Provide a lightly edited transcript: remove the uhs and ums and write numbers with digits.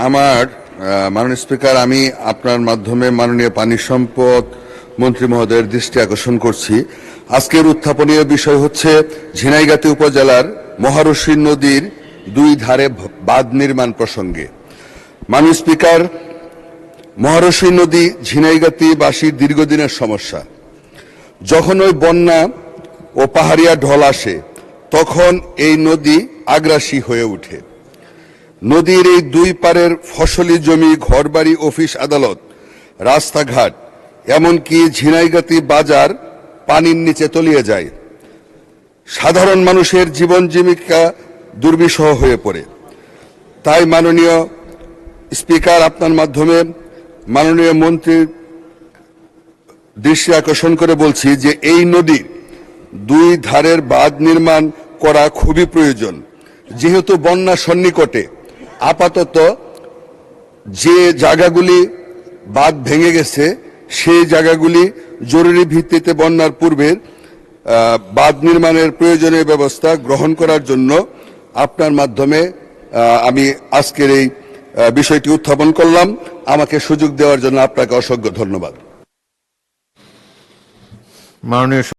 আমার মাননীয় স্পিকার, আমি আপনার মাধ্যমে মাননীয় পানি সম্পদ মন্ত্রী মহোদয়ের দৃষ্টি আকর্ষণ করছি। আজকের উত্থাপনীয় বিষয় হচ্ছে ঝিনাইগাতী উপজেলার মহারশী নদীর দুই ধারে বাঁধ নির্মাণ প্রসঙ্গে। মাননীয় স্পিকার, মহারশী নদী ঝিনাইগাতীবাসীর দীর্ঘদিনের সমস্যা। যখন ওই বন্যা ও পাহাড়িয়া ঢল আসে তখন এই নদী আগ্রাসী হয়ে ওঠে। নদীর এই দুই পারের ফসলি জমি, ঘরবাড়ি, অফিস আদালত, রাস্তাঘাট, এমনকি ঝিনাইগাতী বাজার পানির নিচে তলিয়ে যায়। সাধারণ মানুষের জীবন জীবিকা দুর্বিষহ হয়ে পড়ে। তাই মাননীয় স্পিকার, আপনার মাধ্যমে মাননীয় মন্ত্রীর দৃষ্টি আকর্ষণ করে বলছি যে এই নদীর দুই ধারের বাঁধ নির্মাণ করা খুবই প্রয়োজন। যেহেতু বন্যা সন্নিকটে, আপাতত যে জায়গাগুলি বাঁধ ভেঙে গেছে সেই জায়গাগুলি জরুরি ভিত্তিতে বন্যার পূর্বে বাঁধ নির্মাণের প্রয়োজনীয় ব্যবস্থা গ্রহণ করার জন্য আপনার মাধ্যমে আমি আজকের এই বিষয়টি উত্থাপন করলাম। আমাকে সুযোগ দেওয়ার জন্য আপনাকে অসংখ্য ধন্যবাদ। মাননীয়